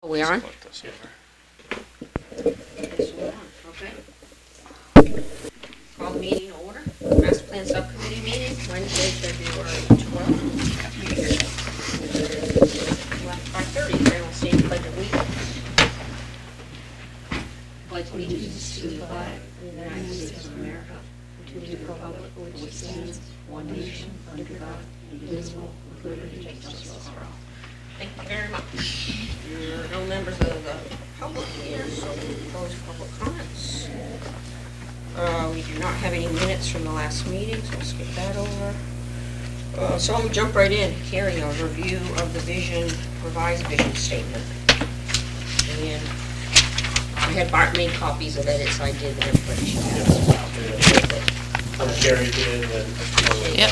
We are on? Yes, Yes, we're on. Okay. Call the meeting to order. Master Plan Subcommittee meeting, Wednesday, February 12th. Left 5:30, then we'll stand pledge of allegiance. Pledge allegiance to the flag of the United States of America, and to the republic for which it stands, one nation, under God, indivisible, with liberty and justice for all. Thank you very much. There are no members of the public here, so we'll close public comments. We do not have any minutes from the last meeting, so we'll skip that over. So I'm gonna jump right in. Carrie, a review of the revised vision statement. And I had Bart made copies of edits I did and everybody should have as well. Carrie did, and Yep.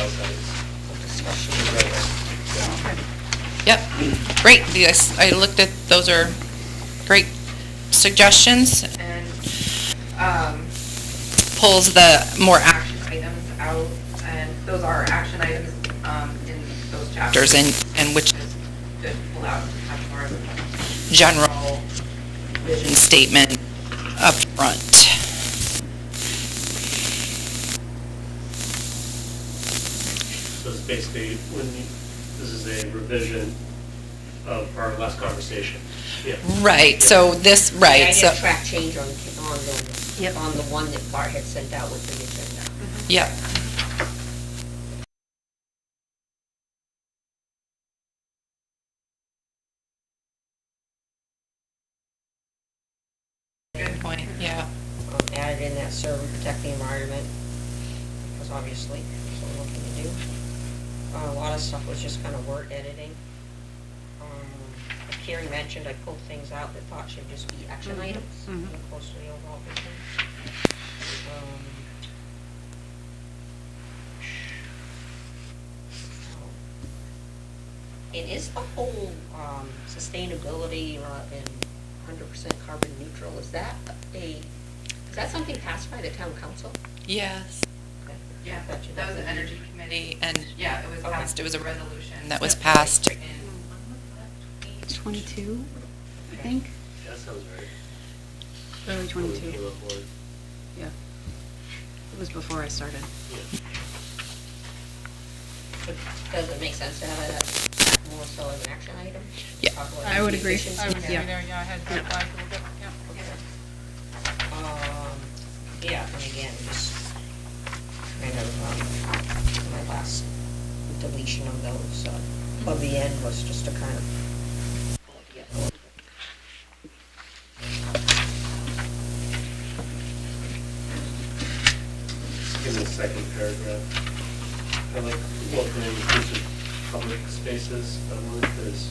Discussion. Yep, great. Yes, I looked at, those are great suggestions, and pulls the more action items out, and those are action items in those chapters, and which is good to pull out and have more of a general vision statement up front. So it's basically this is a revision of our last conversation. Yeah. Right, so this, Yeah, I right, did so, a track change on Yep. on the one that Bart had sent out with the agenda. yep. Good point, yeah. Added in that serve and protect the environment, because obviously, that's what we're looking to do. A lot of stuff was just kind of word editing. Like Carrie mentioned, I pulled things out that thought should just be action items, close to the overall vision. And is the whole sustainability and 100% carbon neutral, is that something passed by the town council? Yes. Okay. Yeah, Gotcha. that was an energy committee, and yeah, it was Okay. passed, It was a resolution. that was passed. In 22, I think, That sounds right. early 22. We'll avoid- Yeah. It was before I started. yeah. But does it make sense to have that more so as an action item? Yeah. Talk about I would agree. efficiency. I would, yeah. yeah, I had that flag a little bit, yeah. Yeah, and again, just kind of, my last deletion of those, of the end was just to kind of. In the second paragraph, I like welcoming inclusive public spaces. I wonder if there's.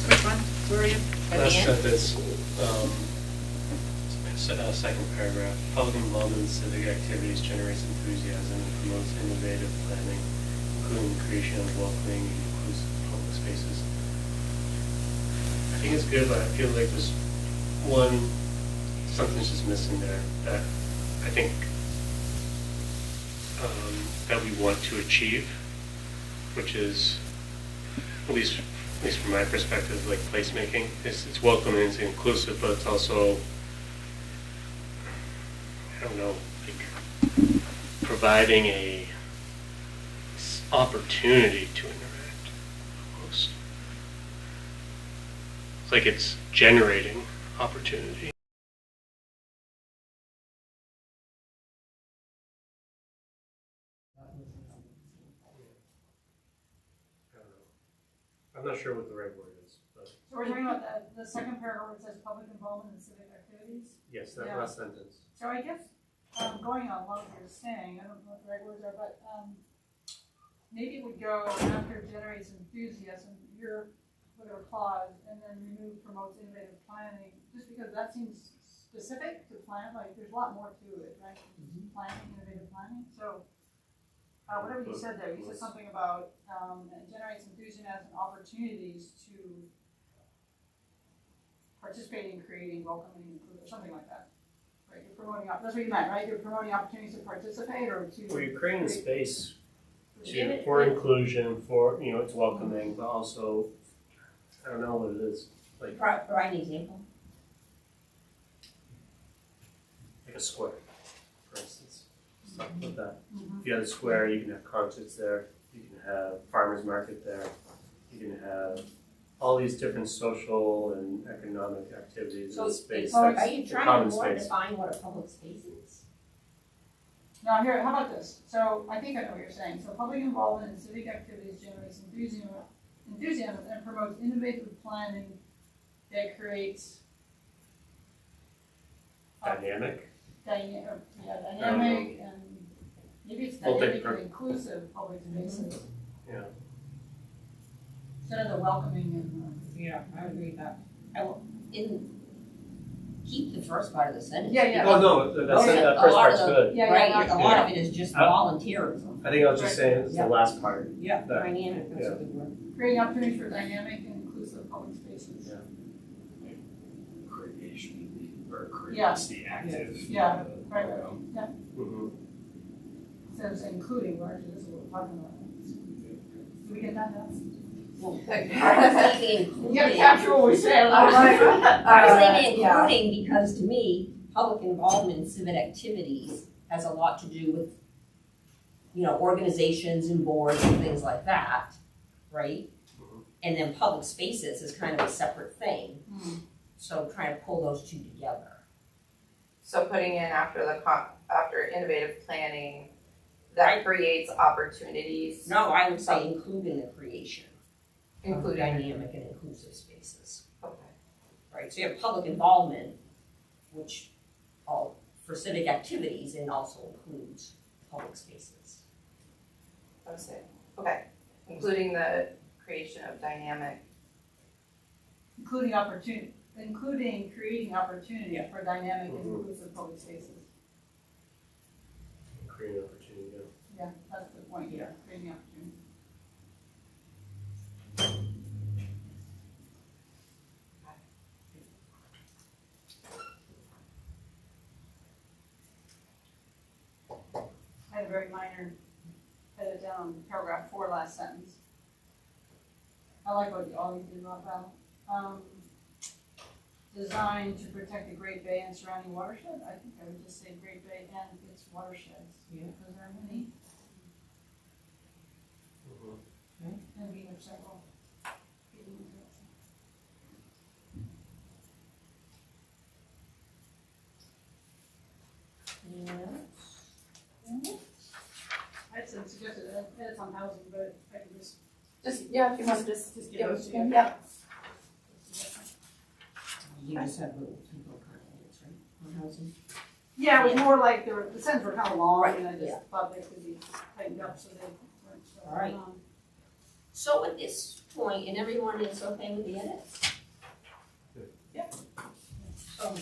Which one? Where are you? At the Last end? sentence, second paragraph, public involvement in civic activities generates enthusiasm and promotes innovative planning, including the creation of welcoming and inclusive public spaces. I think it's good, but I feel like there's something's just missing there that I think that we want to achieve, which is, at least from my perspective, like placemaking. It's welcoming, it's inclusive, but it's also, I don't know, like providing a opportunity to interact, almost. It's like it's generating opportunity. I don't know. I'm not sure what the right word is, but So we're talking about the second paragraph where it says public involvement in civic activities. yes, that Yeah. last sentence. So I guess, going on what you're saying, I don't know what the right words are, but, maybe it would go after generates enthusiasm, your, whatever clause, and then remove promotes innovative planning, just because that seems specific to plan, like, there's a lot more to it, right? Planning, innovative planning, so, whatever you said there, you said something about, it generates enthusiasm and opportunities to participate in creating, welcoming, or something like that. Right, you're promoting, that's what you meant, right? You're promoting opportunities to participate or to. Well, you're creating space for inclusion, for, it's welcoming, but also, I don't know what it is, like Provide an example. a square, for instance, stuff like that. If you have a square, you can have concerts there, you can have farmers market there, you can have all these different social and economic activities in the space. Are That's you the trying common to more space. define what a public space is? Now here, how about this? So I think I know what you're saying. So public involvement in civic activities generates enthusiasm and promotes innovative planning that creates Dynamic. dynamic and maybe it's dynamic and inclusive public spaces. Yeah. Instead of the welcoming and Yeah, I would agree with that. Keep the first part of the sentence. Yeah. Oh, no, that first part's good. Yeah, Right, yeah, a lot of it is just volunteerism. I think I was just saying, it's the Yeah. last part. Yeah. That- Dynamic, that's yeah. a good word. creating opportunities for dynamic and inclusive public spaces. Yeah. Creation or Yeah. creates the active. Yeah, right, yeah. Mhm. Instead of saying including, we're actually, this is what we're talking about. Do we get that now? I was thinking including. You gotta capture what we say. I was thinking yeah. including because to me, public involvement in civic activities has a lot to do with, organizations and boards and things like that, right? Mhm. And then public spaces is kind of a separate thing. Hmm. So trying to pull those two together. So putting in after innovative planning, that creates opportunities, No, I would say including the creation of including. dynamic and inclusive spaces, Okay. right? So you have public involvement, which all for civic activities and also includes public spaces. Okay, including the creation of dynamic. Including creating opportunity for dynamic and Mhm. inclusive public spaces. Creating opportunity, yeah. Yeah, that's the point here, creating opportunity. I had a very minor edit down on paragraph 4, last sentence. I like what all you did about that. Designed to protect the Great Bay and surrounding watershed. I think I would just say Great Bay and its watersheds. Yeah. Because there are many, Mhm. and we have several. Yeah. I had some suggested edits on housing, but I can just. If you want to just Just give give it those to to me. you. Yeah. You just have little kind of edits, right, on housing? Yeah, it was more like the sentences were kind of long, Right, and I yeah. just thought they could be tightened up so they weren't so All right. long. So at this point, and everyone is okay with the edits? Good. Yeah. So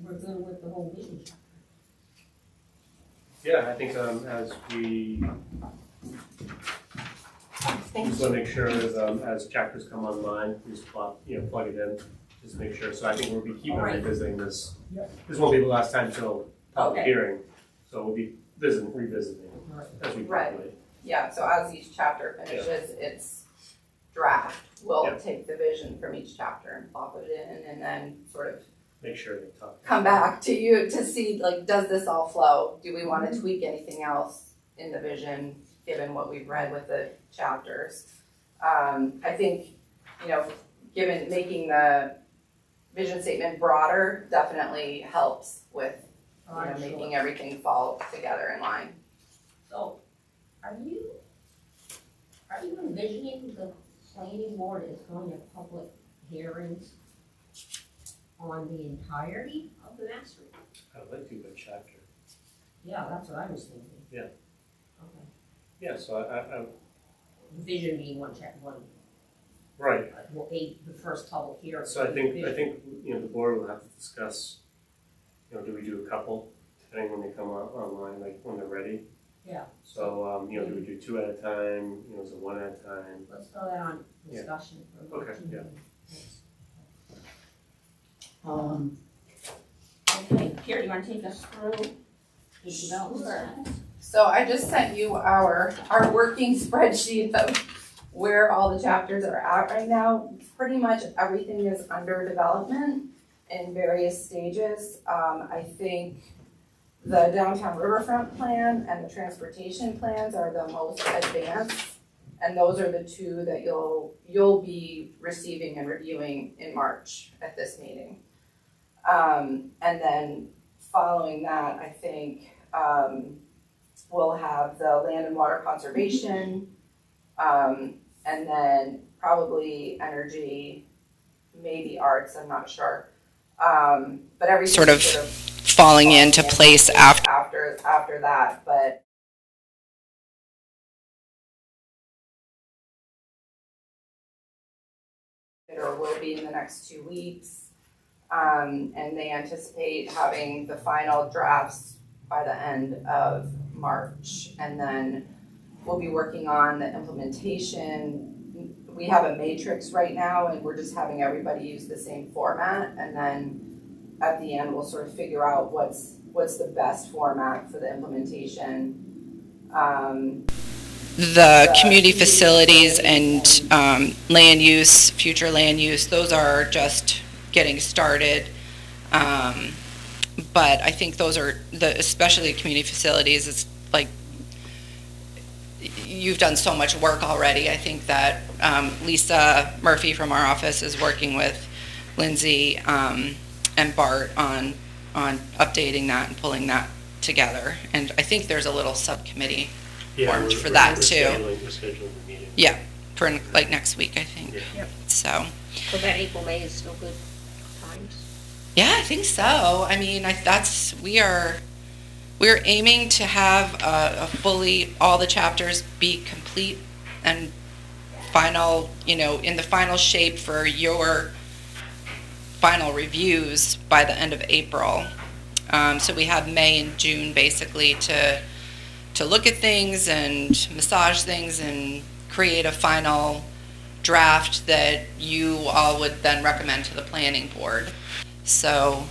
we're good with the whole vision chapter. Yeah, I think as we Thank just want to make sure as chapters come online, we just plug it in, just make sure. So I think we'll be keeping Alright. revisiting this. Yep. This won't be the last time till public Okay. hearing, so we'll be revisiting Alright. as we Right. populate. Yeah, so as each chapter finishes its draft, we'll Yeah. take the vision from each chapter and plop it in and then sort of Make sure they talk. come back to you to see, like, does this all flow? Do we want to tweak anything else in the vision, given what we've read with the chapters? I think, making the vision statement broader definitely helps with, I'm sure. making everything fall together in line. So, are you envisioning the planning board is going to public hearings on the entirety of the master plan? I'd like to go chapter. Yeah, that's what I was thinking. Yeah. Okay. Yeah, so I Vision being one, right. the first public hearing. So I think Vision. the board will have to discuss, do we do a couple, depending when they come online, like when they're ready? Yeah. So, do we do 2 at a time, is it 1 at a time? Let's throw that on Yeah. discussion for Okay, yeah. Okay, Carrie, you wanna take us through the development status? So I just sent you our working spreadsheet of where all the chapters are at right now. Pretty much everything is under development in various stages. I think the downtown riverfront plan and the transportation plans are the most advanced. And those are the two that you'll be receiving and reviewing in March at this meeting. And then following that, I think, we'll have the land and water conservation, and then probably energy, maybe arts, I'm not sure. But everything Sort of falling into place after. After that, but or will be in the next 2 weeks. And they anticipate having the final drafts by the end of March. And then we'll be working on the implementation. We have a matrix right now and we're just having everybody use the same format. And then at the end, we'll sort of figure out what's the best format for the implementation. The community facilities and land use, future land use, those are just getting started. But I think those are, especially community facilities, it's like, you've done so much work already. I think that Lisa Murphy from our office is working with Lindsay and Bart on updating that and pulling that together. And I think there's a little subcommittee formed for that too. We're scheduling the meeting. Yeah, for like next week, I think. Yeah. Yep. So that April, May is still good times? yeah, I think so. I mean, we're aiming to have all the chapters be complete and final, in the final shape for your final reviews by the end of April. So we have May and June basically to look at things and massage things and create a final draft that you all would then recommend to the planning board. So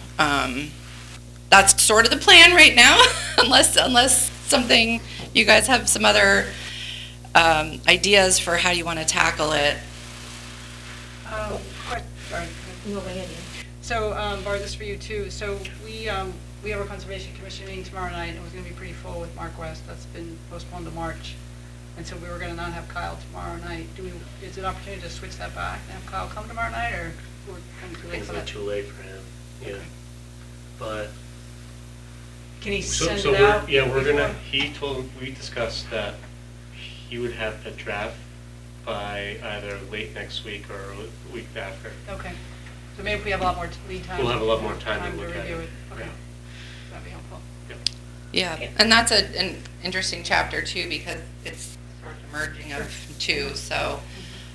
that's sort of the plan right now, unless something, you guys have some other ideas for how you want to tackle it. Sorry. No, go ahead, Ian. So, Bart, this is for you too. So we have a Conservation Commission meeting tomorrow night. It was gonna be pretty full with Mark West. That's been postponed to March. And so we were gonna not have Kyle tomorrow night. Is it an opportunity to switch that back and have Kyle come tomorrow night, or we're kind of too late It's for not that? too late for him, yeah. But, Can he so send so it we're, out? yeah, we're gonna, before? we discussed that he would have a draft by either late next week or the week after. Okay. So maybe if we have a lot more lead time. We'll have a lot more time to look at review it. Okay. Yeah. That'd be helpful. Yeah, and that's an interesting chapter too, because it's sort of merging of two, so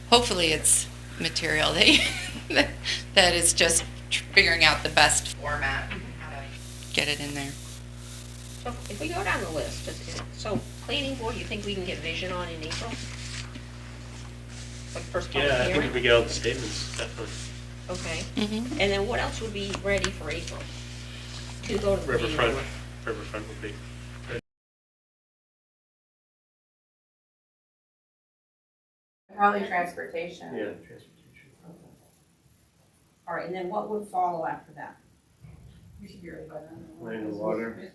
hopefully it's material that is just figuring out the best format, how to get it in there. So if we go down the list, so planning board, you think we can get vision on in April? Like first public Yeah, I think if hearing? we get all the statements, definitely. Okay. Mhm. And then what else would be ready for April? To go to the planning Riverfront, board? Riverfront would be. Probably transportation. Yeah, transportation. All right, and then what would follow after that? We should be ready by then. Land and water.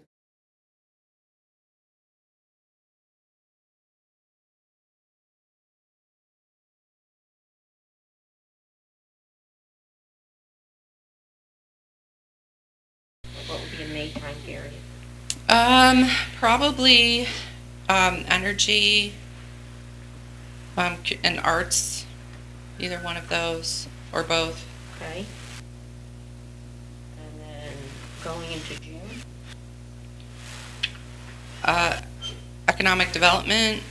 What would be a May time period? Probably energy and arts, either one of those or both. Okay. And then going into June? Economic development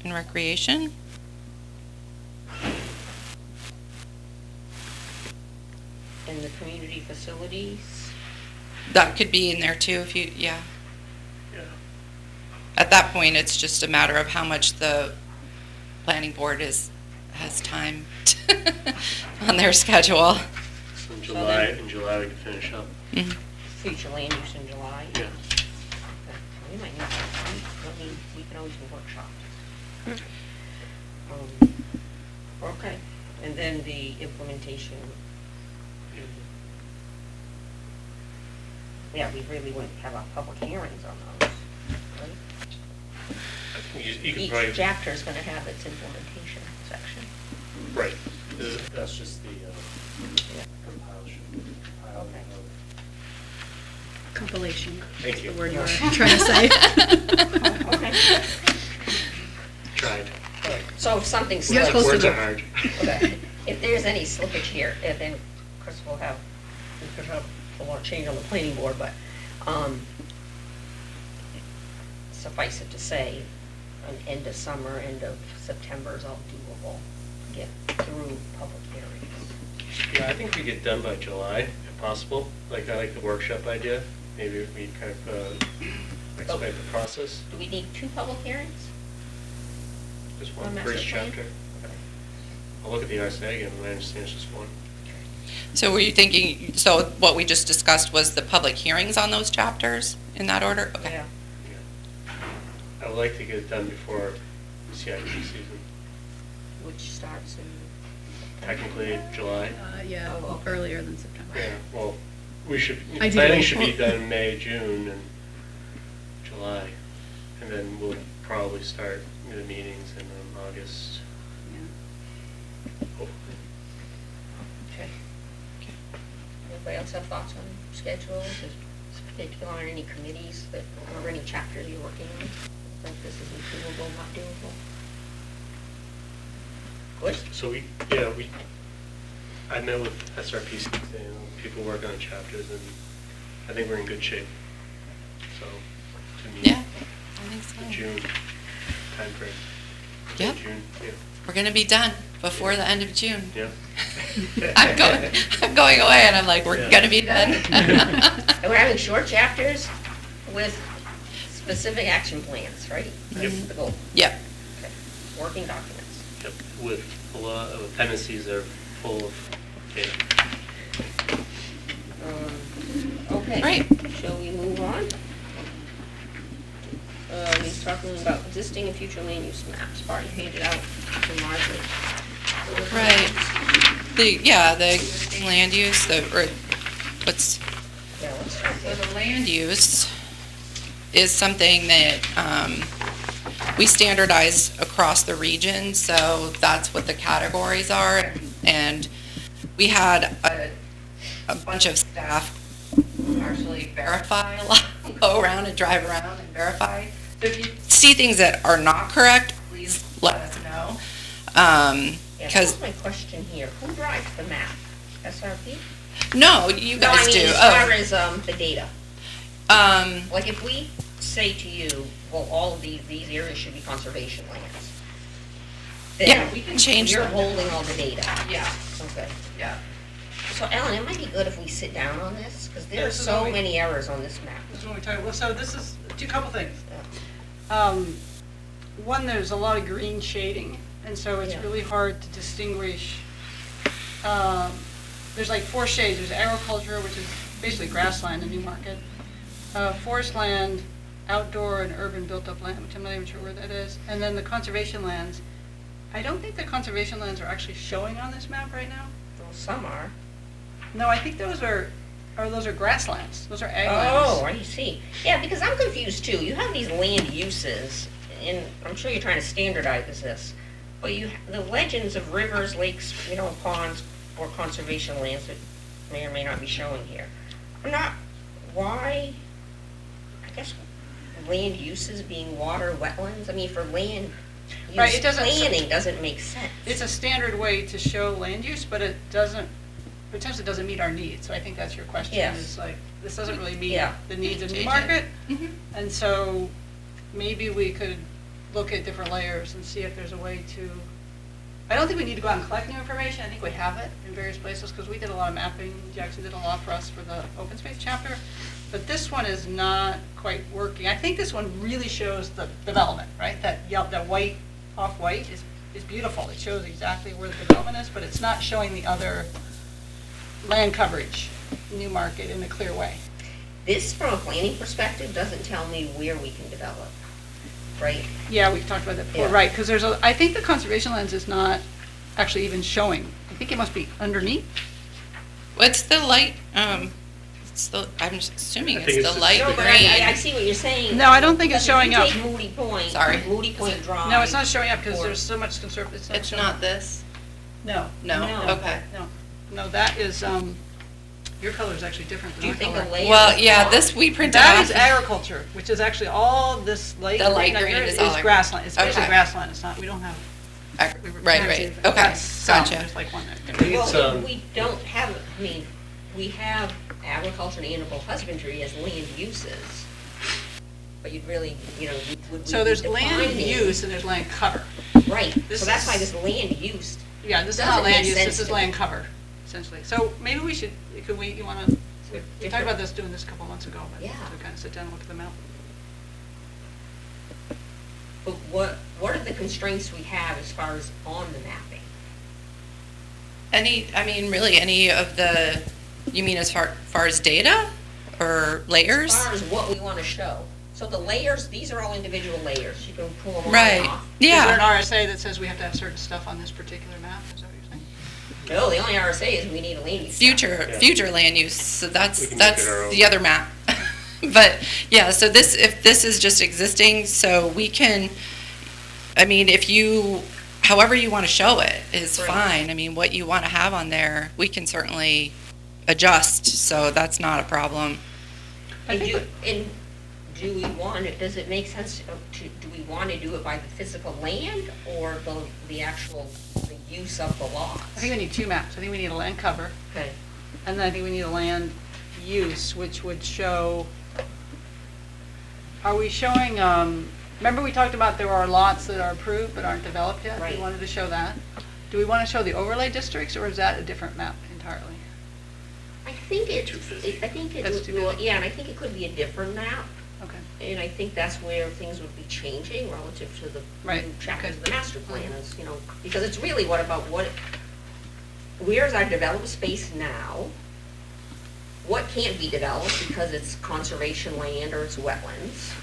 and recreation. And the community facilities? That could be in there too if you, yeah. Yeah. At that point, it's just a matter of how much the planning board has time on their schedule. In So July, then- we can finish up. Mhm. Future land use in July? Yeah. We might need to, we can always do workshops. Okay, and then the implementation. Yeah, we really wouldn't have our public hearings on those, right? I think you could Each probably. chapter is gonna have its implementation section. Right. That's just the compilation. Okay. Compilation. Thank you. The word you were trying to say. Okay. Tried. So if something You're slips. supposed to Words do- are hard. Okay. If there's any slippage here, then Chris will have, we could have a lot of change on the planning board, but, suffice it to say, an end of summer, end of September is all doable, to get through public hearings. Yeah, I think we get done by July, if possible. Like, I like the workshop idea. Maybe if we kind of expedite the process. Do we need 2 public hearings? Just On one master for each plan? chapter. Okay. I'll look at the RSA again, and I understand it's just one. So were you thinking, so what we just discussed was the public hearings on those chapters in that order? Okay. Yeah. Yeah. I would like to get it done before CIP season. Which starts in. Technically, July. Yeah, Oh, okay. earlier than September. Yeah, well, we should, Ideally. planning should be done in May, June, and July. And then we'll probably start the meetings in August, Yeah. hopefully. Okay. Anybody else have thoughts on schedules, in particular on any committees that, or any chapters you're working on? Think this is doable, not doable? Good? So I met with SRPC today, and people working on chapters, and I think we're in good shape. So, to me, Yeah, I think the so. June timeframe. Yep. June, yeah. We're gonna be done before the end of June. Yeah. I'm going away and I'm like, we're Yeah. gonna be done. And we're having short chapters with specific action plans, right? That's the goal. Yep. Okay. Working documents. Yep, with a lot of appendices that are full of data. Okay. Great. Shall we move on? He's talking about existing and future land use maps. Barton handed out to Margaret. Right. The existing land use, Yeah, let's start so there. the land use is something that, we standardize across the region, so that's what the categories are. And we had a bunch of staff actually verify a lot, go around and drive around and verify. So if you see things that are not correct, please let us know. Yeah, Because, that's my question here. Who drives the map? SRP? no, you No, I guys mean, do. as far as, the data. Oh, Like if we say to you, well, all of these areas should be conservation lands. then yeah, we can change You're them. holding all the data. Yeah, Okay. yeah. So Ellen, it might be good if we sit down on this, because there are This is so what we- many errors on this map. That's what we talk, well, so this is, couple things. Yeah. One, there's a lot of green shading, and so it's Yeah. really hard to distinguish. There's like 4 shades, there's agriculture, which is basically grassland in Newmarket, forest land, outdoor and urban built-up land, which I'm not even sure where that is, and then the conservation lands. I don't think the conservation lands are actually showing on this map right now. Well, some are. No, I think those are grasslands, those are ag Oh, lands. I see. Yeah, because I'm confused too. You have these land uses, and I'm sure you're trying to standardize this, but the legends of rivers, lakes, ponds, or conservation lands that may or may not be showing here. Why, I guess, land uses being water, wetlands, I mean, for land Right, use it doesn't- planning doesn't make sense. It's a standard way to show land use, but it potentially doesn't meet our needs. So I think that's your question, Yes. is like, this doesn't really meet Yeah. the needs of Change it. Newmarket. Mhm. And so maybe we could look at different layers and see if there's a way to, I don't think we need to go out and collect new information. I think we have it in various places, because we did a lot of mapping. Jackson did a lot for us for the open space chapter. But this one is not quite working. I think this one really shows the development, right? That white, off-white is beautiful. It shows exactly where the development is, but it's not showing the other land coverage, Newmarket, in a clear way. this from a planning perspective doesn't tell me where we can develop, right? Yeah, we've talked about that before, Yeah. right, because I think the conservation lands is not actually even showing. I think it must be underneath. What's the light, I'm just assuming I think it's it's the just- light No, but green. I see what you're saying. No, I don't think it's Because if showing up. you take Moody Point. Sorry. Moody Point Drive. No, it's not showing up because or- there's so much conservative, it's not It's showing not up. this? No, No? No. Okay. no, that is, your color is actually different Do than you my think a color. layer? Well, of yeah, rock- this we printed That off. is agriculture, which is actually all this light The light green up green here is is all agri- grassland. It's basically Okay. grassland, it's not, we don't have. Right, okay, gotcha. There's like one there. It's, Well, we don't have, I mean, we have agriculture and animal husbandry as land uses. But you'd really, would we So be there's land defining- use and there's land cover. Right, This so that's is- why this land use, Yeah, this is Doesn't not land make use, sense this is to land me. cover, essentially. So maybe we should, you wanna, we talked about this, doing this a couple months ago, but Yeah. to kind of sit down and look at the map. but what are the constraints we have as far as on the mapping? Really, any of the, you mean as far as data or layers? As far as what we want to show. So the layers, these are all individual layers, you can pull them all Right, off. Is there an yeah, RSA that says we have to have certain stuff on this particular map, is that what you're saying? No, the only RSA is we need a land use. future land use, so We that's can make it our own. the other map. But, yeah, so if this is just existing, so we can, however you want to show it is Right. fine. What you want to have on there, we can certainly adjust, so that's not a problem. And do we want it, does it make sense do we want to do it by the physical land or the actual, the use of the lots? I think we need two maps. I think we need a land cover, Okay, and then I think we need a land use, which would show, are we showing, remember we talked about there are lots that are approved but aren't developed yet? Right. We wanted to show that. Do we want to show the overlay districts, or is that a different map entirely? I think it, Too busy. I think That's it, too well, busy. yeah, and I think it could be a different map. Okay. And I think that's where things would be changing relative to the Right, new chapters okay. of the master plan is, because it's really where's our developed space now? What can't be developed because it's conservation land or it's wetlands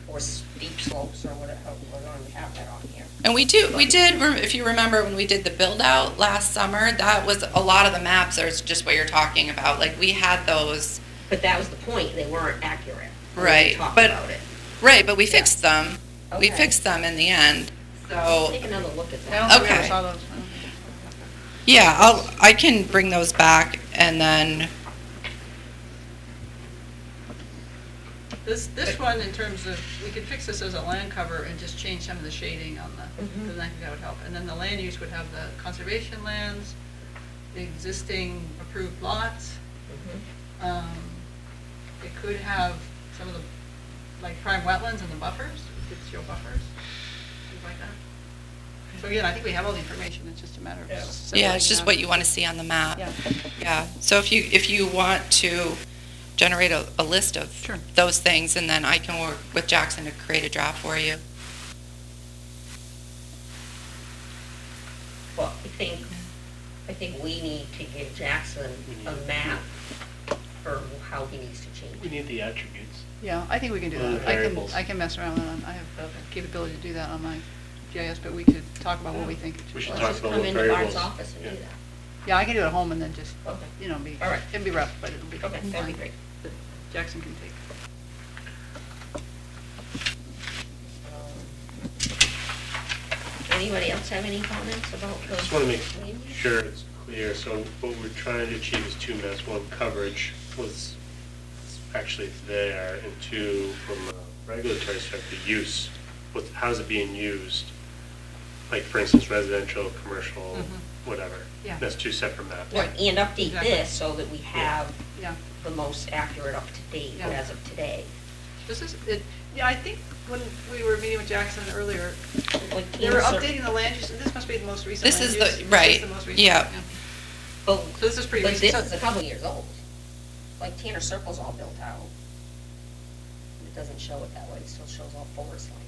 or steep slopes or whatever, we're going to have that on here. And we did, if you remember when we did the build out last summer, that was a lot of the maps are just what you're talking about. Like we had those, But that was the point, they weren't accurate. when we Right, talked but- about it. right, but we fixed them. We Okay. fixed them in the end. So, Take another look at I don't that. think we ever Okay. saw those. yeah, I can bring those back and then, This one, in terms of, we could fix this as a land cover and just change some of the shading on the, Mhm. because I think that would help. And then the land use would have the conservation lands, the existing approved lots. Mhm. It could have some of the, like prime wetlands and the buffers, it could show buffers, things like that. So again, I think we have all the information, it's just a matter of. Yeah. yeah, it's separating just out. what you want to see on the map. Yeah. Yeah, so if you want to generate a list of Sure. those things, and then I can work with Jackson to create a draft for you. Well, I think we need to give Jackson a map for how he needs to change. We need the attributes. Yeah, I think we can do Well, the that. variables. I can mess around with that. I have Okay. capability to do that on my GIS, but we could talk about what we think it should We should be. talk Let's just about come what into Bart's variables. office and do Yeah. that. Yeah, I can do it at home and then just, Okay, be, All right. it'll be rough, but it'll be. okay, that'd be fine. great. That Jackson can take. Anybody else have any comments about the? I just want to make land use? sure it's clear, so what we're trying to achieve is two maps. One, coverage was actually there, and two, from a regulatory perspective, use. How's it being used? Like, for instance, residential, commercial, whatever. Yeah. That's two separate maps. Right, and update Exactly. this so that we have Yeah. the most accurate up to date Yeah. as of today. This is, yeah, I think when we were meeting with Jackson earlier, Like they were cancer- updating the land use, this must be the most recent This land is use. the- right, This is the most recent, yeah. But, So this is pretty but recent. this So- is a couple years old. Like Tanner Circle's all built out. It doesn't show it that way, it still shows all forest land.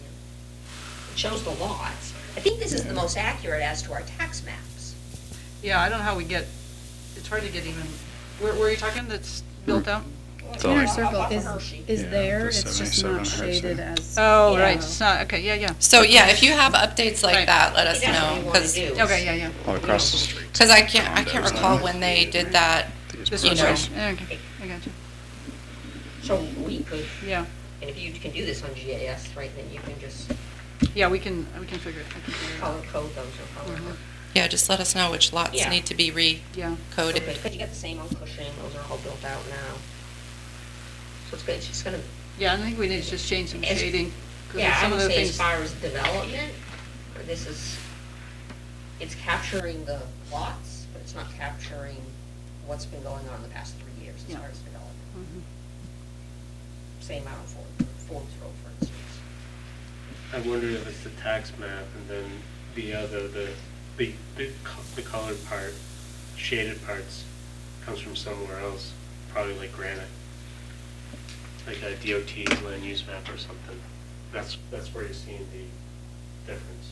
It shows the lots. I think this is the most accurate as to our tax maps. Yeah, I don't know how we get, it's hard to get even, where are you talking that's built out? Inner circle is Yeah, there, the it's just 77 not shaded as. Oh, Yeah. right, it's not, okay, yeah. So yeah, if you have updates like Right. that, let us That's what know, we wanna because do. Okay, yeah. All across the street. I can't recall when they did that. This You was know. right, okay, I got you, So we could, yeah. and if you can do this on GIS, right, then you can just Yeah, we can figure it, I can figure it out. color code those or however. Yeah, just let us know which lots Yeah. need to be Yeah, recoded. Because you got the same on Cushing, those are all built out now. So it's good, it's just gonna, yeah, I think we need to just change some As- shading. 'cause yeah, I some of would the say as things. far as development, this is, it's capturing the lots, but it's not capturing what's been going on the past 3 years as Yeah. far as development. Mhm. Same out on Ford's Road, for instance. I wonder if it's the tax map and then the colored part, shaded parts, comes from somewhere else, probably like granite. Like a DOT land use map or something. That's where you're seeing the difference.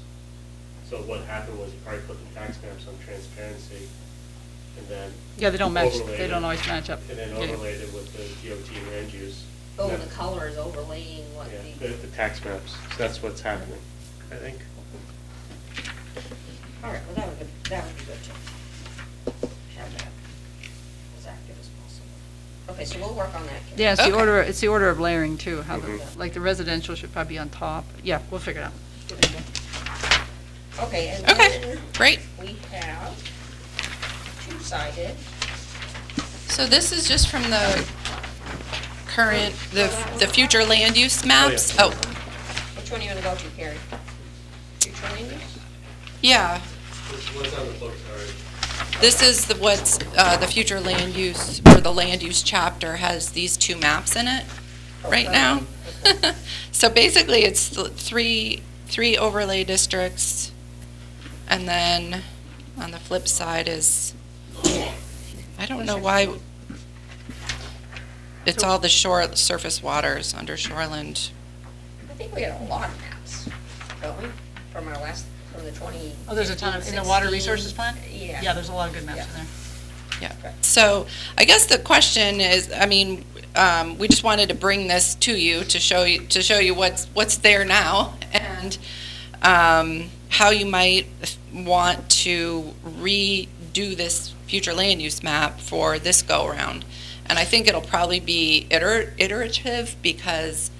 So what happened was you probably put the tax maps on transparency and then. Yeah, they don't match, overlaid they don't it, always match up. And then Yeah, yeah. overlaid it with the DOT land use. Oh, Yeah. the color is overlaying what Yeah, the, the tax maps, so that's what's happening, I think. all right, well, that would be good to have that as active as possible. Okay, so we'll work on that. Karen. Yeah, Okay. it's the order of layering too, how the, Mhm. like the residential should probably be on top. Yeah, we'll figure it out. Okay, and Okay, then great. we have two-sided. So this is just from the current, the future land use maps? yeah. Oh, Which one are you gonna go to, Carrie? Future land use? yeah. What's on the books are. This is what's, the future land use, or the land use chapter has these two maps in it right Okay. now. So basically, it's three overlay districts, and then on the flip side is, I don't know why, it's all the surface waters under shoreland. I think we had a lot of maps, don't we, from the 20. Oh, there's a ton of, in the water resources plan? Yeah. Yeah, there's a lot of good maps in there. Yeah, so I guess the question is, I mean, we just wanted to bring this to you to show you what's there now, and how you might want to redo this future land use map for this go-around. And I think it'll probably be iterative, because,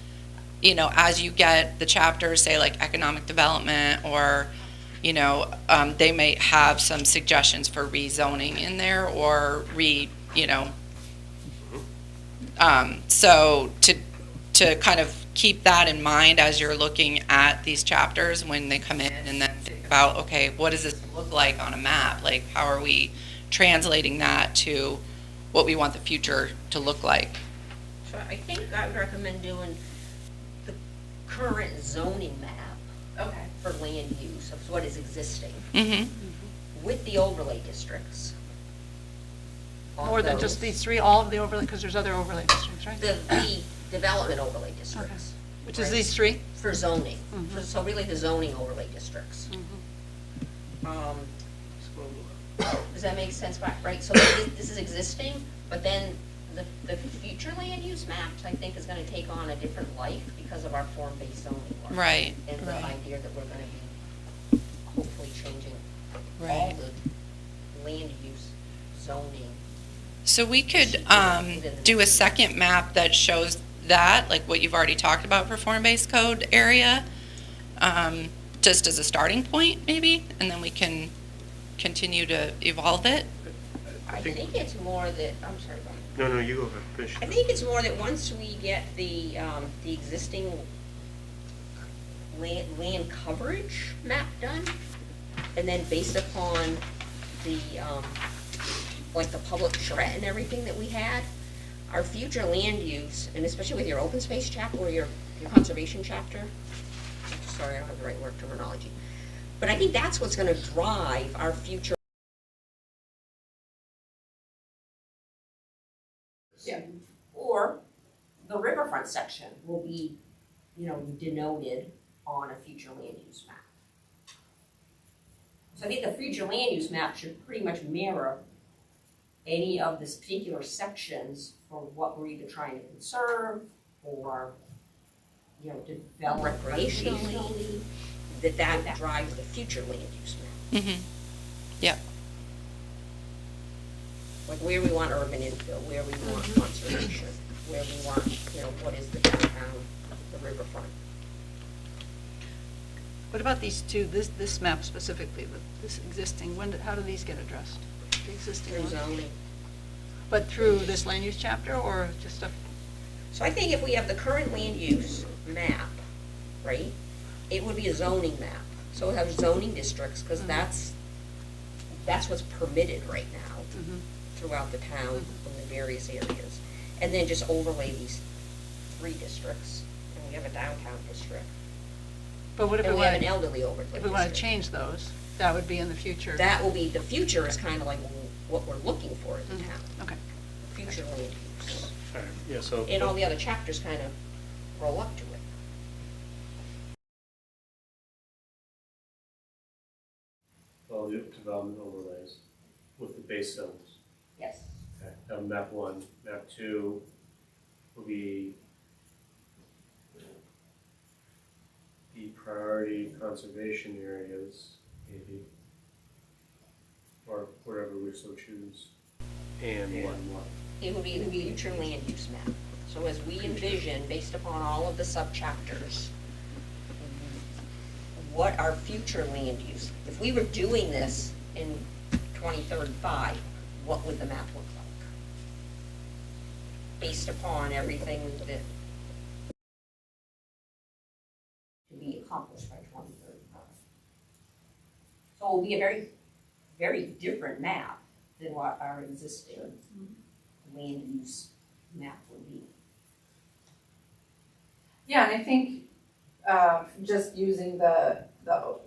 you know, as you get the chapters, say like economic development, or, you know, they may have some suggestions for rezoning in there, or so to kind of keep that in mind as you're looking at these chapters when they come in, and then think about, okay, what does this look like on a map? Like, how are we translating that to what we want the future to look like? So I think I would recommend doing the current zoning map. Okay. For land use of what is existing Mm-hmm. with the overlay districts. on More than just those. these three, all of the overlay, because there's other overlay districts, right? The development overlay districts. Which is right? these three? For zoning, Mhm. so really the zoning overlay districts. Does that make sense, right? So this is existing, but then the future land use maps, I think, is gonna take on a different life because of our form-based zoning work. Right, And the right. idea that we're gonna be hopefully changing all Right. the land use zoning. So we could do a second map that shows that, like what you've already talked about for form-based code area, just as a starting point, maybe, and then we can continue to evolve it. I think it's more that, I'm sorry, Brian. No, you go ahead, finish. I think it's more that once we get the existing land coverage map done, and then based upon the, like the public charrette and everything that we had, our future land use, and especially with your open space chapter or your conservation chapter, sorry, I don't have the right word terminology, but I think that's what's gonna drive our future. Yeah. Or the riverfront section will be, denoted on a future land use map. So I think the future land use map should pretty much mirror any of this particular sections for what we're either trying to conserve or, you know, develop recreationally, that drives the future land use map. Mm-hmm. Yeah. Like where we want urban infill, where we want conservation, where we want, you know, what is the downtown, the riverfront. What about these two, this map specifically, this existing, how do these get addressed? The existing Through one? zoning. But through this land use chapter or just stuff? So I think if we have the current land use map, right, it would be a zoning map. So it has zoning districts, because that's what's permitted right now throughout the town in the various areas. And then just overlay these 3 districts, and we have a downtown district. But what if And we we have an want, elderly overlay if we want to district. change those, that would be in the future? That will be, the future is kind of like what we're looking for in the town. Okay. Future land use. All right, yeah, so. And all the other chapters kind of roll up to it. All the development overlays with the base zones. Yes. Okay, map 1, map 2 will be the priority conservation areas, maybe, or whatever we so choose. And what? It would be the future land use map. So as we envision, based upon all of the subchapters, what our future land use, if we were doing this in 2035, what would the map look like? Based upon everything that to be accomplished by 2035. So it will be a very, very different map than what our existing land use map would be. Yeah, and I think just using the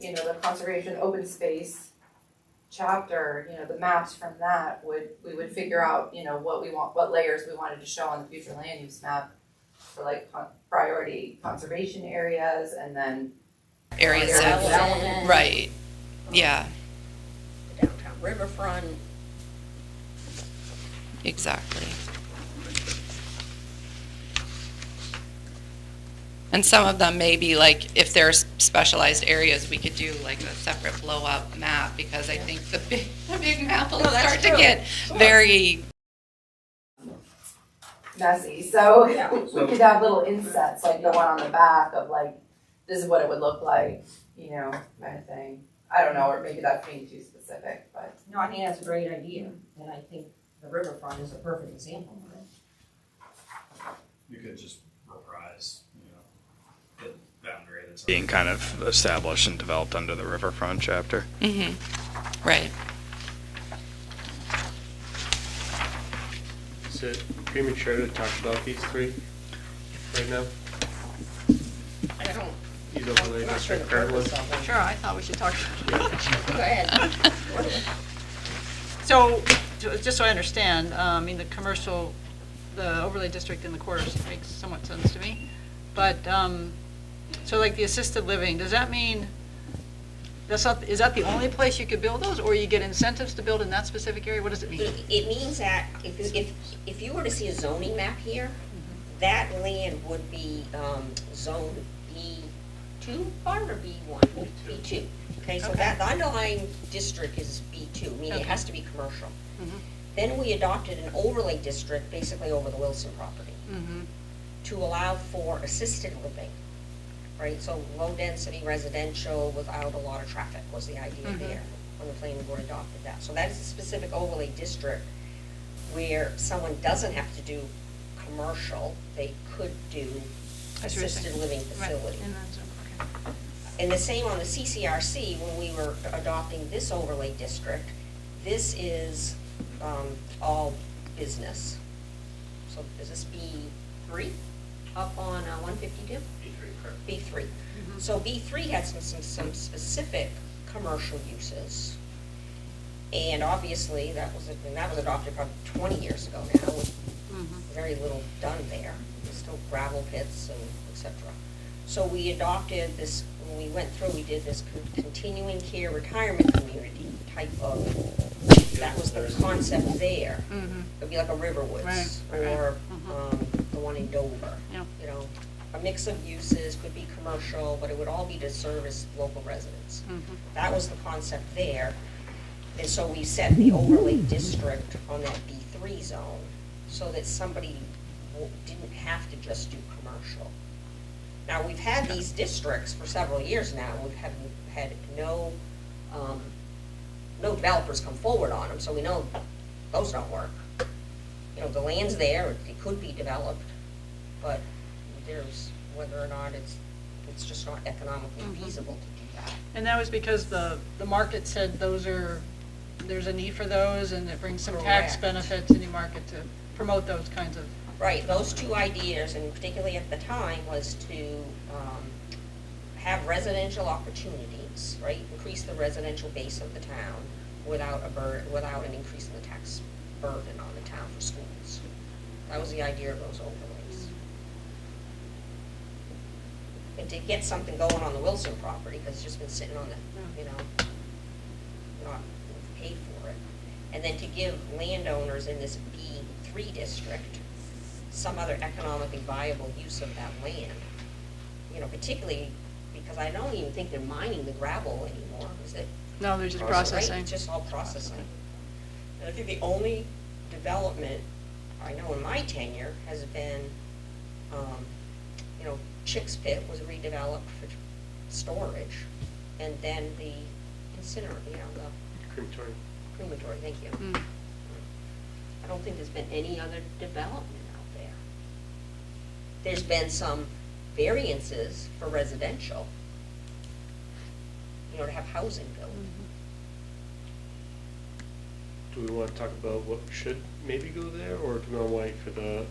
you know, the conservation open space chapter, you know, the maps from that we would figure out, you know, what layers we wanted to show on the future land use map for like priority conservation areas and then Areas Development. of, right, yeah, The downtown riverfront. exactly. And some of them may be like, if there's specialized areas, we could do like a separate blow-up map, because I think the big map will No, that's start to true. get Sure. very messy, so Yeah. we could have little insets, like the one on the back of like, this is what it would look like, you know, kind of thing. I don't know, or maybe that's being too specific, but. No, I think that's a great idea, and I think the riverfront is a perfect example of it. You could just reprise, the boundary that's being kind of established and developed under the riverfront chapter. Mm-hmm, right. Is it premature to talk about these 3 right now? I don't, These overlay I'm not sure the district current ones? purpose of it. Sure, I thought we should talk. Go ahead. So, just so I understand, I mean, the overlay district in the quarters makes somewhat sense to me. But, so like the assisted living, does that mean, is that the only place you could build those? Or you get incentives to build in that specific area? What does it mean? It means that if you were to see a zoning map here, that land would be zone B2 part or B1? B2. Okay, so Okay. that, the underlying district is B2, meaning it Okay. has to be commercial. Mhm. Then we adopted an overlay district, basically over the Wilson property, Mhm. to allow for assisted living, right? So low-density residential without a lot of traffic was the idea Mhm. there, when the planning board adopted that. So that is a specific overlay district where someone doesn't have to do commercial, they could do I see what you're assisted saying. living Right, facility. and that's, okay. And the same on the CCRC, when we were adopting this overlay district, this is all business. So is this B3 up on 152? B3. So B3 had some specific commercial uses. And obviously, that was adopted probably 20 years ago now, with very little done there. There's still gravel pits and et cetera. So we adopted this, when we went through, we did this continuing care retirement community type of That was the concept there. Mhm. It'd be like a Riverwoods, Right, right. or, Mhm. the one in Dover. Yeah. You know, a mix of uses, could be commercial, but it would all be to service local residents. Mhm. That was the concept there. And so we set the overlay district on that B3 zone so that somebody didn't have to just do commercial. Now, we've had these districts for several years now. We've had no developers come forward on them, so we know those don't work. You know, the land's there, it could be developed, but there's, whether or not it's just not economically feasible to do that. And that was because the market said there's a need for those, and it brings some tax Correct. benefit to Newmarket to promote those kinds of. Right, those two ideas, and particularly at the time, was to have residential opportunities, right? Increase the residential base of the town without an increase in the tax burden on the town for schools. That was the idea of those overlays. And to get something going on the Wilson property, because it's just been sitting on the, you know, not paid for it. And then to give landowners in this B3 district some other economically viable use of that land. You know, particularly because I don't even think they're mining the gravel anymore, is it? No, they're just Right, processing. Right, just all processing. And I think the only development I know in my tenure has been, you know, Chick's Pit was redeveloped for storage, and then the incinerator, you know, the Crematory. crematory, thank you. Mm. I don't think there's been any other development out there. There's been some variances for residential, you know, to have housing built. Do we want to talk about what should maybe go there, or do we want to wait for the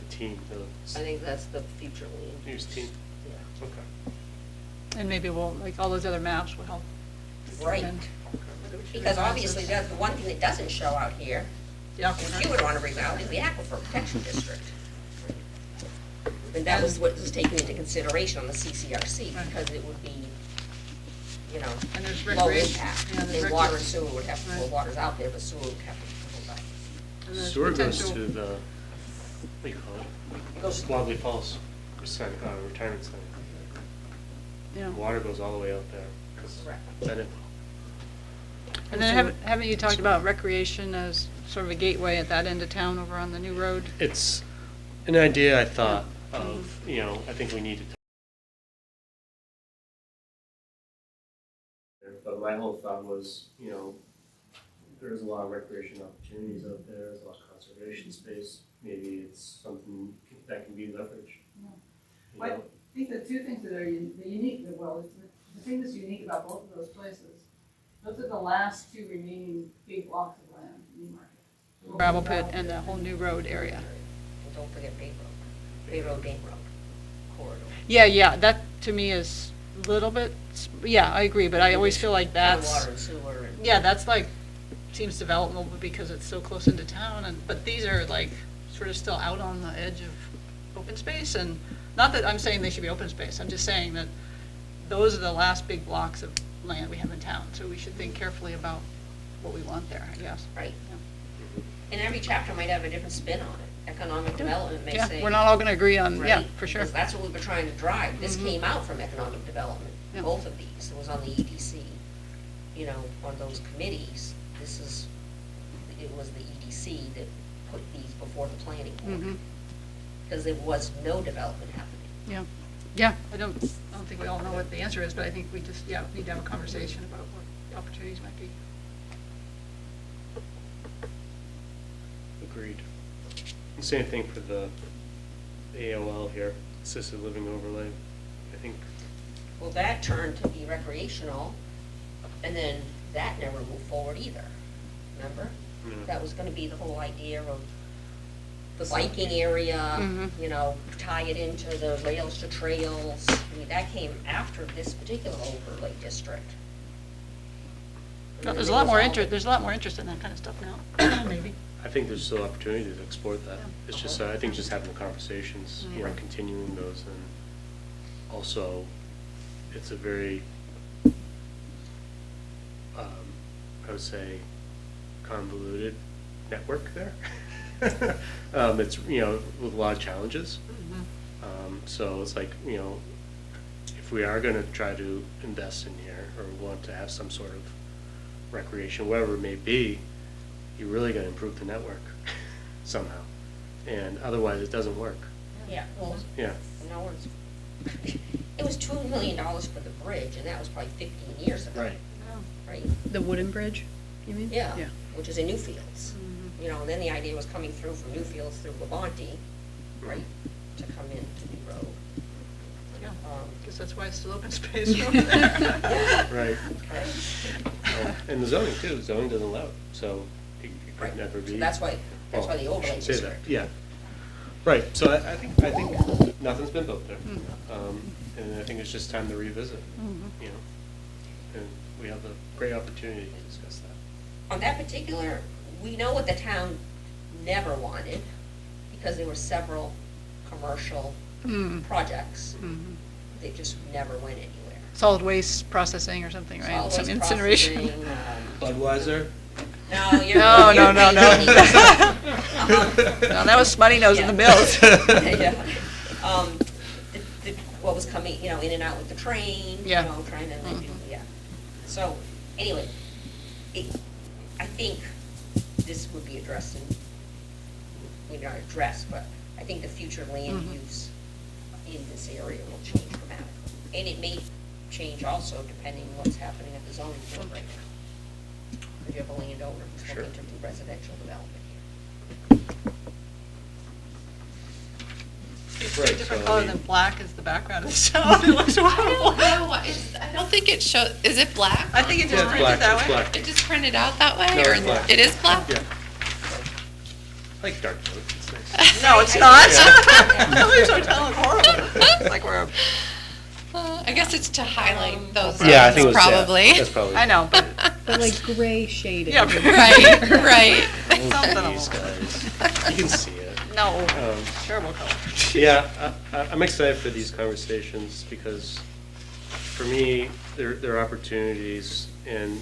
team, I think that's the future land. the news team? Yeah. Okay. And maybe like all those other maps will help. Right, And- because obviously that's the one thing that doesn't show out here, Yeah. if you would want to reroute, is the Aquifer Protection District. And that was what was taken into consideration on the CCRC, because it would be, you know, And there's low recreation. impact. Yeah, there's And water and recre- sewer would have, well, Right. water's out there, but sewer would have to hold up. and there's Sewer goes potential- to the, what do you call it? Goes- Wadley Falls, retirement center. Yeah. Water goes all the way out there. 'Cause Correct. then it, And then haven't you talked about recreation as sort of a gateway at that end of town over on the new road? it's an idea I thought of, you know, I think we need to. But my whole thought was, you know, there's a lot of recreation opportunities out there, there's a lot of conservation space, maybe it's something that can be leveraged. Yeah. You What- know? I think the two things that are unique, well, the thing that's unique about both of those places, those are the last two remaining big blocks of land in Newmarket. Gravel pit and the whole new road area. And don't forget Bay Road, Bay Road corridor. Yeah, that to me is a little bit, yeah, I agree, but I always feel like that's, Water and sewer and. yeah, that's like, seems developable because it's so close into town, but these are like, sort of still out on the edge of open space, and not that I'm saying they should be open space, I'm just saying that those are the last big blocks of land we have in town, so we should think carefully about what we want there, I guess. Right. Yeah. And every chapter might have a different spin on it. Economic development may Yeah, say. we're not all gonna agree on, yeah, right? for sure. Because that's what we were trying to drive. This Mhm. came out from economic development, Yeah. both of these. It was on the EDC, you know, on those committees. It was the EDC that put these before the planning board. Mhm. Because there was no development happening. Yeah, I don't think we all know what the answer is, but I think we just, yeah, need to have a conversation about what the opportunities might be. Agreed. Same thing for the AOL here, assisted living overlay. I think, Well, that turned to be recreational, and then that never moved forward either, remember? Yeah. That was gonna be the whole idea of the biking area, Mhm. you know, tie it into the rails to trails. I mean, that came after this particular overlay district. And then There's a there lot was more all interest, the- there's a lot more interest in that kind of stuff now, maybe. I think there's still opportunity to explore that. Yeah. It's just, I think just having the conversations, you know, Right. continuing those, and also, it's a very, I would say, convoluted network there. It's, with a lot of challenges. So it's like, if we are gonna try to invest in here, or want to have some sort of recreation, whatever it may be, you really gotta improve the network somehow. And otherwise, it doesn't work. Yeah, well, Yeah. no one's, it was $2 million for the bridge, and that was probably 15 years ago. Right. Right? The wooden bridge, you mean? Yeah, Yeah. which is in Newfields. And then the idea was coming through from Newfields through Labonte, right, to come into the road. Yeah. Um, Guess that's why it's still open space over there. Right. right. And the zoning too, zoning doesn't allow it, so it Right. could never be. So that's why the well, I overlay shouldn't say that. district. Yeah, right, so I think nothing's been built there. And I think it's just time to revisit, and we have a great opportunity to discuss that. On that particular, we know what the town never wanted, because there were several commercial projects. They just never went anywhere. Solid waste processing or something, right? Solid Some waste incineration. processing, Budweiser? No, you're. No, you're no, no, crazy. No, that was Smutty Nose in the Yeah. mills. Yeah. What was coming, in and out with the train, Yeah. trying to, yeah. So, anyway, I think this would be addressed maybe not addressed, but I think the future land use in this area will change dramatically. And it may change also depending on what's happening at the zoning board right now. Because you have a landowner who's Sure. looking to do residential development here. It's Right, a different so, color I mean- than black is the background of the town. It looks horrible. I don't think it shows, is it black? I think it's Yeah, just it's printed black, that it's way. black. It just printed out that way, No, or it's black. it is black? Yeah. I like dark coats, it's nice. No, it's not. These hotels are horrible. It's like we're, I guess it's to highlight those Yeah, I think it zones, was, yeah, probably. that's probably. I know, but But like gray shading. Yeah. Right, right. something a These little. guys, you can see it. No, Um, terrible color. Yeah, I'm excited for these conversations because for me, there are opportunities and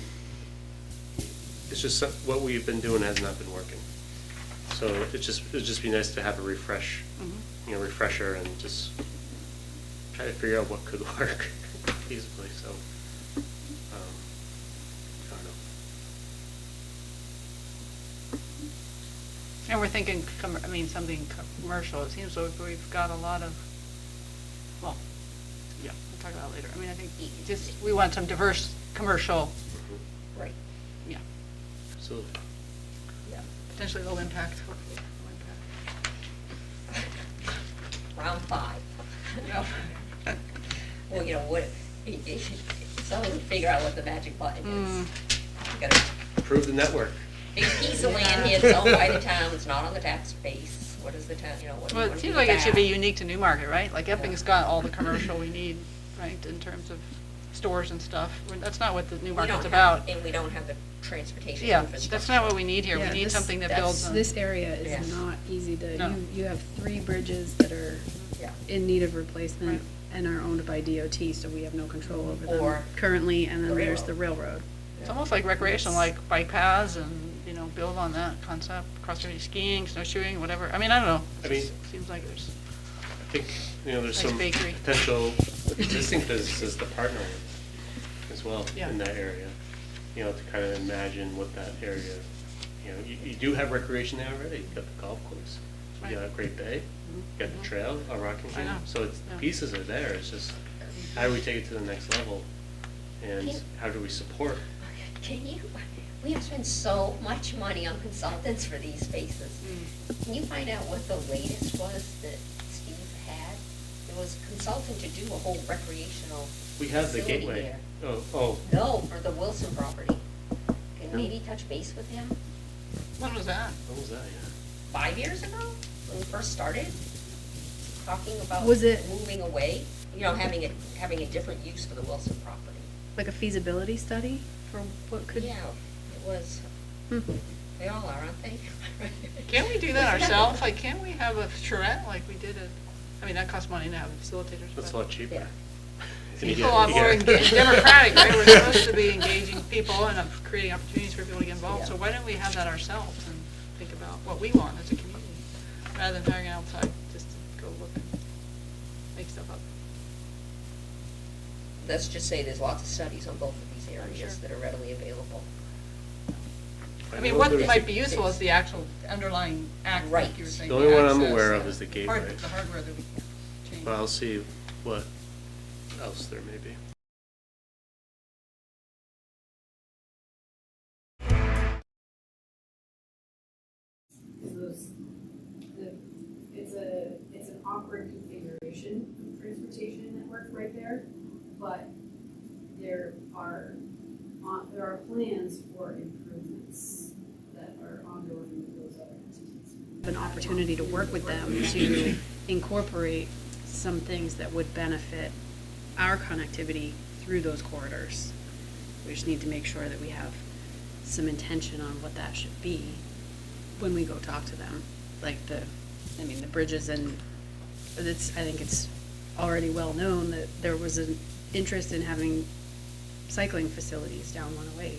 it's just what we've been doing has not been working. So it'd just be nice to have a refresher and just try to figure out what could work feasibly, so, I don't know. And we're thinking, something commercial. It seems like we've got a lot of, well, yeah, we'll talk about it later. I think we want some diverse commercial, Right. yeah, Absolutely. Yeah. potentially low impact. Round 5. No. Well, what, someone can figure out what the magic button is. You gotta, Improve the network. big piece of land here, it's owned by the town, it's not on the tax base. What is the town, what do you Well, want it to do seems with like it should be that? unique to Newmarket, right? Like Epping's got all the commercial we need, right, in terms of stores and stuff. That's not what the We Newmarket's don't about. have, and we don't have the transportation Yeah, infrastructure. that's not what we need here. We Yeah, need this- something that that's- builds on. This area Yeah. is not easy to, No. you have 3 bridges that are Yeah. in need of replacement Right. and are owned by DOT, so we have no control over them Or currently, and then the there's railroad. the railroad. It's almost like recreational, like bike paths and, build on that concept, cross-country skiing, snowshoeing, whatever. I don't know. I mean- Seems like there's, I think, there's Nice some bakery. potential existing businesses to partner with as well Yeah. in that area. To kind of imagine what that area, you do have recreation there already. You got the golf course, you got a Great Bay, you got the trail, a rocking I know. chair. So it's, Yeah. the pieces are there. It's just, how do we take it to the next level? And how do we support? We have spent so much money on consultants for these spaces. Can you find out what the latest was that Steve had? There was a consultant to do a whole recreational We have the facility gateway. there. Oh, No, for the Wilson property. Can maybe touch base with him? when was that? what was that, yeah? 5 years ago, when we first started, talking about Was it- moving away, having a different use for the Wilson property. Like a feasibility study for what could? Yeah, it was, Hmm. they all are, aren't they? Can't we do that ourselves? Like, can't we have a charrette like we did that costs money to have facilitators. That's a but- lot cheaper. Yeah. people are more democratic, right? We're supposed to be engaging people and creating opportunities for people to get involved. So why don't we have that ourselves and think about what we want as a community, rather than hiring outside just to go look and make stuff up. Let's just say there's lots of studies on both of these areas Sure. that are readily available. I mean, what might be useful is the actual underlying act, Right. like you were saying. The only one I'm access, aware of is the gateway. The hardware that we can change. But I'll see what else there may be. It's an awkward configuration of transportation network right there, but there are plans for improvements that are ongoing with those other entities. An opportunity to work with them to incorporate some things that would benefit our connectivity through those corridors. We just need to make sure that we have some intention on what that should be when we go talk to them. Like the bridges, and I think it's already well known that there was an interest in having cycling facilities down 108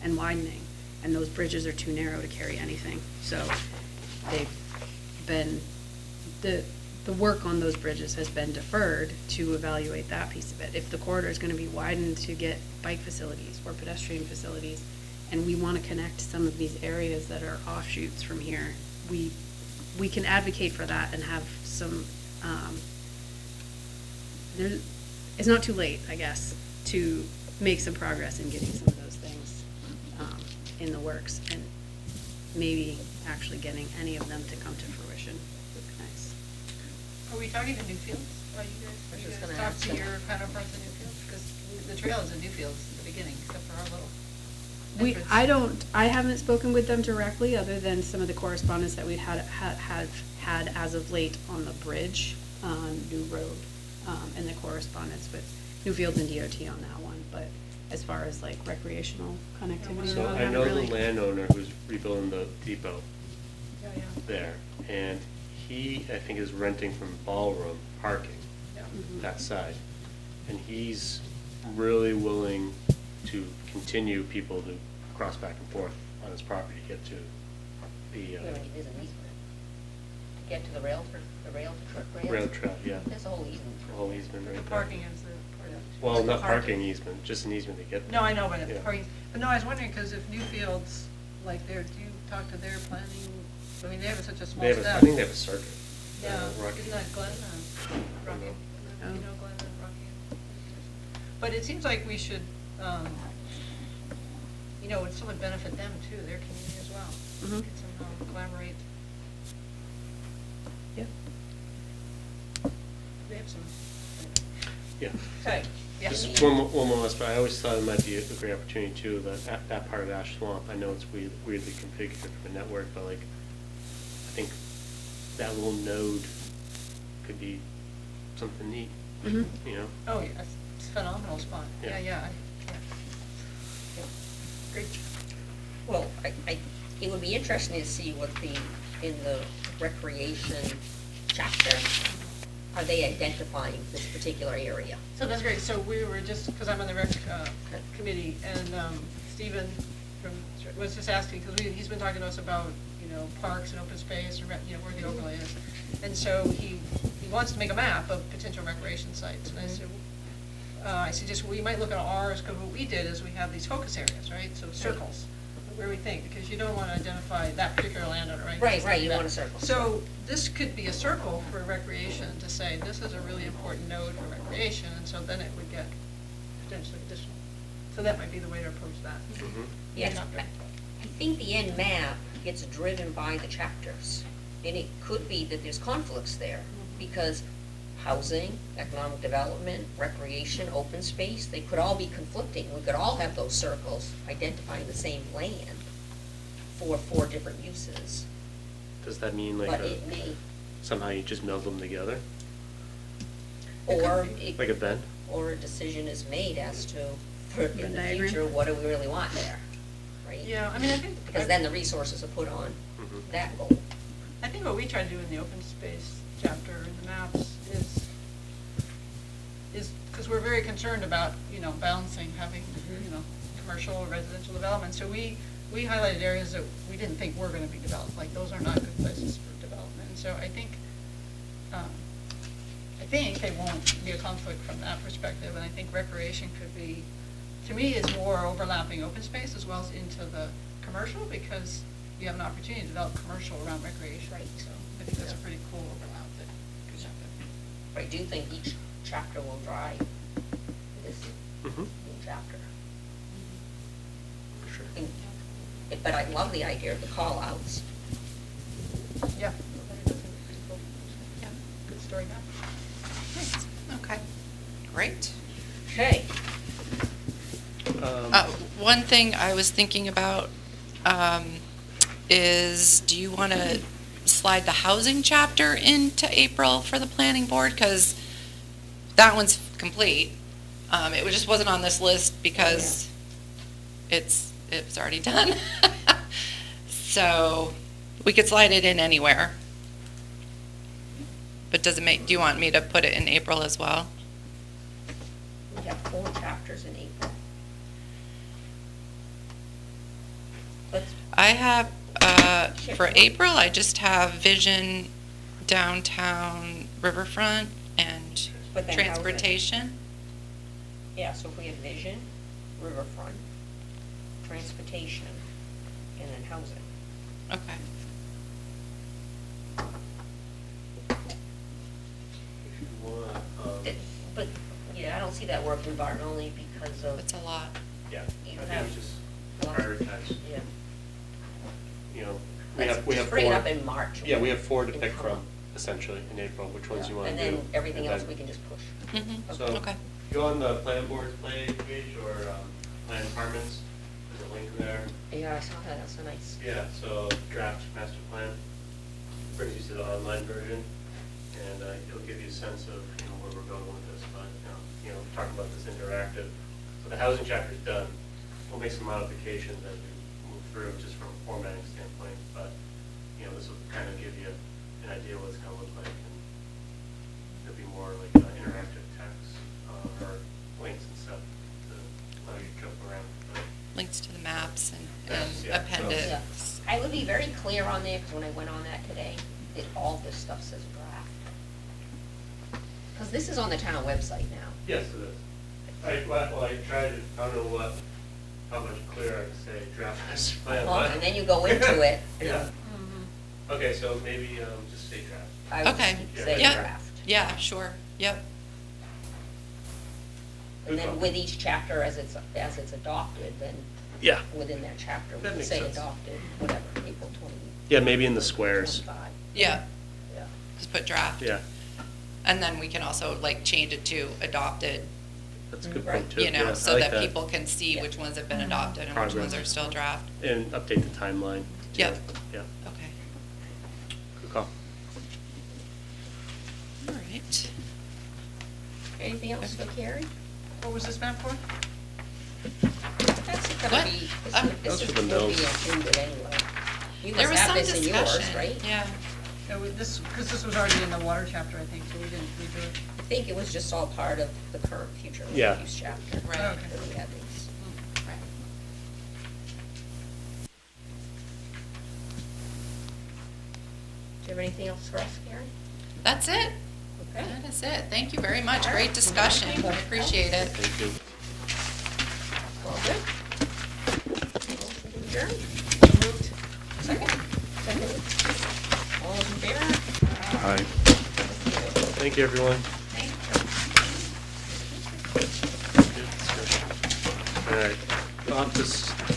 and widening, and those bridges are too narrow to carry anything. So they've been, the work on those bridges has been deferred to evaluate that piece of it. If the corridor is going to be widened to get bike facilities or pedestrian facilities, and we want to connect some of these areas that are offshoots from here, we can advocate for that and have some, it's not too late, I guess, to make some progress in getting some of those things in the works, and maybe actually getting any of them to come to fruition would be nice. Are we talking to Newfields? Are you I was just guys gonna talk ask to that. your counterparts in Newfields? Because the trail is in Newfields at the beginning, except for our little entrance. I haven't spoken with them directly, other than some of the correspondence that we've had as of late on the bridge on New Road, and the correspondence with Newfields and DOT on that one, but as far as like recreational connectivity, So no, I not know the really. landowner who's rebuilding the depot Yeah, yeah. there, and he, I think, is renting from Ballroom parking Yeah. that side. And he's really willing to continue people to cross back and forth on his property to get to the There's an easement. To get to the rail trail. rail trail, yeah. There's a whole easement. The whole easement The right there. parking is the part of. Well, not Parking. parking easement, just an easement to get there. No, I know, but Yeah. parking, but no, I was wondering, because if Newfields, like, do you talk to their planning, I mean, they have such a small They have staff. I think they have a circuit. Yeah, Rocky. isn't that Glenn, Rocky? Oh. You know Glenn and Rocky? But it seems like we should, it still would benefit them too, their community as well. Mhm. Could somehow collaborate. Yep. They have some. Yeah. Okay. Yeah. Just one more last, but I always thought it might be a great opportunity too, that part of Ash Swamp, I know it's weirdly configured for a network, but like, I think that little node could be something neat, Mhm. you know? Oh, yeah, it's a phenomenal spot. Yeah. Yeah. Great. Well, it would be interesting to see what in the recreation chapter, are they identifying this particular area? So that's great. So we were just, because I'm on the rec committee, and Stephen was just asking, because he's been talking to us about, parks and open space, and, where the overlay is. And so he wants to make a map of potential recreation sites. And I suggested, well, you might look at ours, because what we did is we have these focus areas, right? So circles, where we think, because you don't want to identify that particular landowner, right? Right, you want a circle. So this could be a circle for recreation, to say, this is a really important node for recreation, and so then it would get potentially additional. So that might be the way to approach that. Mhm. Yes, Chapter. I think the end map gets driven by the chapters. And it could be that there's conflicts there, because housing, economic development, recreation, open space, they could all be conflicting. We could all have those circles identifying the same land for 4 different uses. Does that mean like But it may, somehow you just meld them together, or like a bend? or a decision is made as to, for in Venn the diagram? future, what do we really want there, right? Yeah, I mean, I think. Because then the resources are put on Mhm. that goal. I think what we try to do in the open space chapter in the maps is because because we're very concerned about, balancing, having, commercial or residential development. So we highlighted areas that we didn't think were gonna be developed, like those are not good places for development. And so I think there won't be a conflict from that perspective, and I think recreation could be, to me, is more overlapping open space as well as into the commercial, because you have an opportunity to develop commercial around recreation. Right. So I think that's a pretty cool overlap that could happen. I do think each chapter will drive this Mhm. new chapter. For sure. But I love the idea of the call outs. Yeah. Pretty cool. Yeah. Good story now. Okay, great. Okay. One thing I was thinking about is, do you want to slide the housing chapter into April for the planning board? Because that one's complete. It just wasn't on this list because it's already done. So we could slide it in anywhere. But do you want me to put it in April as well? We have 4 chapters in April. I have, for April, I just have vision, downtown, riverfront, and But then housing. transportation. Yeah, so if we have vision, riverfront, transportation, and then housing. Okay. If you want, But, yeah, I don't see that working, Barton, only because of, That's a lot. yeah, You I have- think just prioritize, yeah. we have Just bring it 4. up in March. Yeah, we have 4 to and pick come from, up. essentially, in April, which ones you want to And do. then everything and else then- we can just push. Mm-hmm. So, Okay. go on the plan board page or plan departments, there's a link there. Yeah, I saw that, that's so nice. Yeah, so draft master plan brings you to the online version, and it'll give you a sense of, where we're going with this, but, talking about this interactive. So the housing chapter's done, we'll make some modifications as we move through, just from a formatting standpoint, but, this will kind of give you an idea what it's gonna look like, and it'll be more like interactive text, or links and stuff to allow you to jump around. But Links to the maps and Maps, yeah. appendix. Yeah. I would be very clear on there, because when I went on that today, all this stuff says draft. Because this is on the town website now. Yes, it is. I tried to, I don't know how much clearer I can say draft master plan. but- And then you go into it. Yeah. Okay, so maybe just say draft. I would Okay. just say Yeah. draft. Yeah, sure. Yep. And then with each chapter as it's adopted, then Yeah. within that chapter, we That can makes say sense. adopted, whatever, April 20. Yeah, maybe in the squares. 25. Yeah. Yeah. Just put draft. Yeah, And then we can also change it to adopted, that's a good Right. point too. Yeah, so I like that people can see Yeah. which ones have been adopted and which ones Progress. are still draft. And update the timeline. too. Yep. Yeah, Okay. good call. All right. Anything else for Carrie? What was this meant for? That's gonna What? be, Oh. this Those is for the gonna be mills. included anyway. You There must was have some this in yours, discussion. right? Yeah. Because this was already in the water chapter, I think, so we didn't redo it. I think it was just all part of the current future Yeah. land use chapter. Right. Okay. That we had these. Right. Do you have anything else for us, Carrie? That's it. Okay. That is it. Thank you very much. Great discussion. I appreciate it. Thank you. All good? Motion to adjourn? Moved. Second? Second. All those in favor? Hi. Thank you, everyone. Thank All right, off to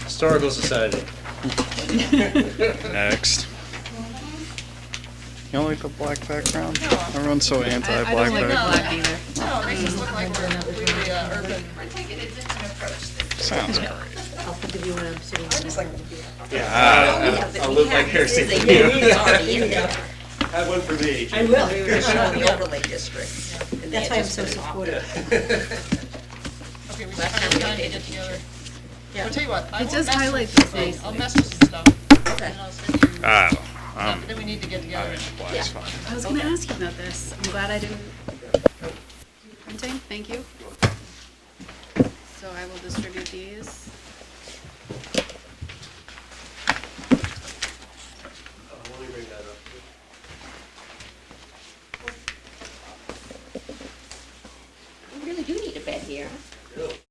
Historical Society. Next. You don't like the black background? No. Everyone's so I don't anti-black like background. black either. No, it makes us look like we're completely urban. We're taking a different approach. Sounds great. I'll put the view when I'm sitting. I just like. Yeah, I'll live vicariously This is through a- you. it's already in there. Have one for me. I will. We were just showing the overlay districts. and That's they why I'm so anticipated. supportive. Okay, we Last should time we have time to updated get together. Yeah. I'll tell you what. I It will does mess with highlight some the things. stuff. I'll mess with some stuff. Okay. And I'll send you Oh, that we need to get together. black's Yeah. fine. I was gonna Okay. ask you about this. I'm glad I didn't. Printing, thank you. So I will distribute these. Let me bring that up. We really do need a bed here. Really?